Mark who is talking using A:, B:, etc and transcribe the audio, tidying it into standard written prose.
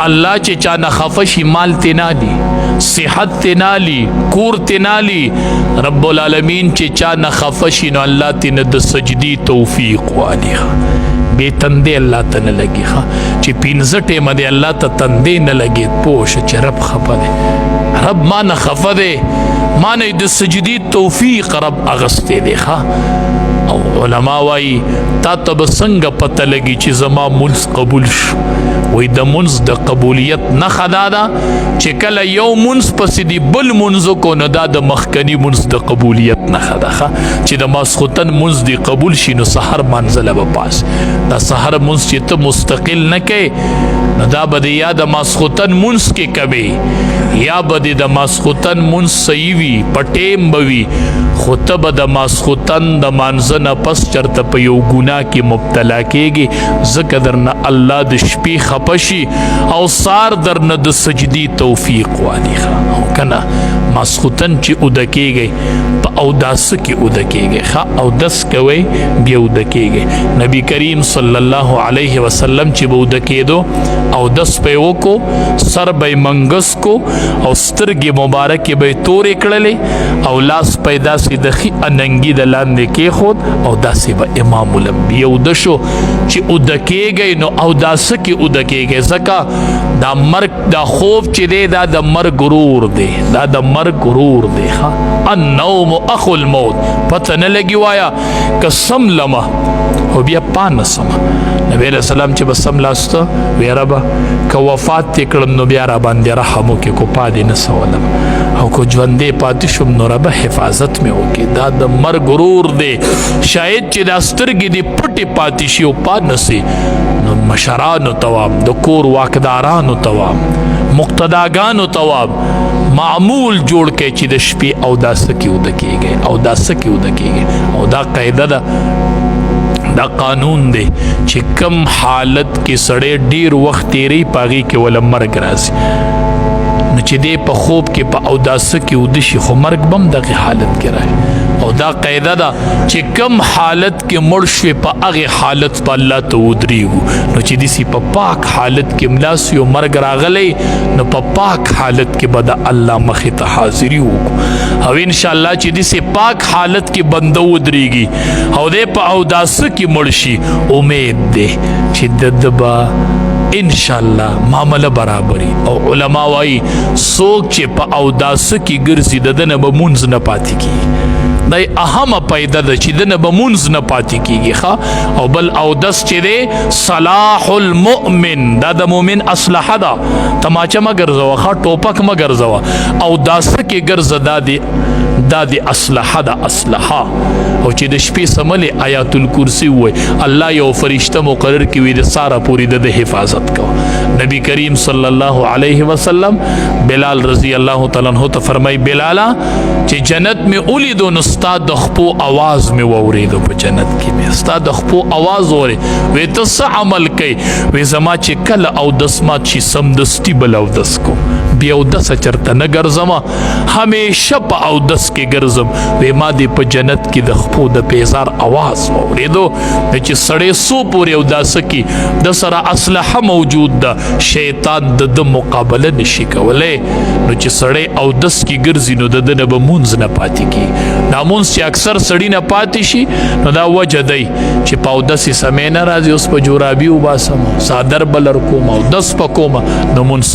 A: الله چې چا نه خفه شي مال تی نالی صحت تی نالی کور تی نالی رب العالمین چې چا نه خفه شي نو الله تی نه د سجدي توفیق والی بے تندے اللہ تا نہ لگی چې پینزه ټیمه دی الله ته تندې نه لګي پوه چې رب خفه دی رب ما نه خفه دی ما نه د سجدي توفیق رب اغسته دی او علماء وای تا ته به څنګه پته لګي چې زما منځ قبول شو وای د منځ د قبولیت نښه دا ده چې کله یو منځ پسې دی بل منځ کو نو دا د مخکني منځ د قبولیت نښه ده چې د ماسخوتن منځ دی قبول شي نو سحر منزله به پاس دا سحر منځ چې ته مستقل نه کوې نو دا به یا د ماسخوتن منځ کې کوې یا به د ماسخوتن منځ صحیح وي په ټیم به وي خو ته به د ماسخوتن د مانځه نه پس چرته په یو ګناه کې مبتلا کېږي ځکه درنه الله د شپې خفه شي او سار درنه د سجدي توفیق والی او کنه ماسخوتن چې اوده کېږئ په اوداسه کې اوده کېږئ اودس کوئ بیا اوده کېږئ نبی کریم صلی الله علیه وسلم چې به اوده کېدو اودس به یې وکړو سر به یې منګس کو او سترګې مبارکې به یې تورې کړلې او لاس به یې داسې د ښي اننګي د لاندې کېښود او داسې به امام الانبیا اوده شو چې اوده کېږئ نو اوداسه کې اوده کېږئ ځکه دا مرګ دا خوب چې دی دا د مرګ غرور دی دا د مرګ غرور دی النوم اخو الموت پته نه لګي وایا که سم لمه او بیا پانه سمه نبی علیہ السلام چې به سم لاسته وی ربه که وفات دې کړم نو بیا را باندې رحم وکړې کو پاتې نه سولم او که ژوندی پاتې شم نو ربه حفاظت مې وکړي دا د مرګ غرور دی شاید چې دا سترګې دې پټې پاتې شي او پات نه سي نو مشرانو توام د کور واکدارانو توام مقتداګانو توام معمول جوړ کړئ چې د شپې اوداسه کې اوده کېږئ اوداسه کې اوده کېږئ او دا قاعده ده دا قانون دی چې کم حالت کې سړی ډیر وخت تیری پاغي کې ولا مرګ راځي نو چې دی په خوب کې په اوداسه کې اوده شي خو مرګ بم دغه حالت کې راځي او دا قاعده ده چې کم حالت کې مړ شوی په هغه حالت په الله ته ودرېږو نو چې داسې په پاک حالت کې ملا سي او مرګ راغلی نو په پاک حالت کې به د الله مخې ته حاضري وکړو او انشاءالله چې داسې پاک حالت کې بنده ودرېږي او دی په اوداسه کې مړ شي امید دی چې د به انشاءالله معامله برابري او علما وایي څوک چې په اوداسه کې ګرځي د ده نه به مونځ نه پاتې کېږي دا اهمه پیدا ده چې د نه به مونځ نه پاتې کېږي او بل اودس چې دی صلاح المؤمن دا د مؤمن اصلحه ده تماچه مه ګرځوه ټوپک مه ګرځوه اوداسه کې ګرځه دا د اصلحه ده اصلحه او چې د شپې سملې آیات الکرسی ووایي الله یو فرشته مقرر کړي د ساره پورې د حفاظت کوه نبی کریم صلی الله علیه وسلم بلال رضی الله تعالی عنہ ته فرمای بلالا چې جنت مې ولیدو نو ستا د خپو آواز مې واورېدو په جنت کې مې ستا د خپو آواز اورې وی ته څه عمل کوې وی زما چې کله اودس مات شي سمدستي بل اودس کوم بیا اودس چرته نه ګرځم همیشه په اودس کې ګرځم وی ما دې په جنت کې د خپو د پیزار آواز واورېدو چې سړی سو پورې اوداسه کې د سره اسلحه موجود ده شیطان د مقابله نشي کولی نو چې سړی اودس کې ګرځي نو د ده نه به مونځ نه پاتې کېږي دا مونځ چې اکثر سړي نه پاتې شي نو دا وجه دی چې په اودس یې سمې نه راځي اوس په جورابي وباسم څادر به لر کوم اودس به کوم نو مونځ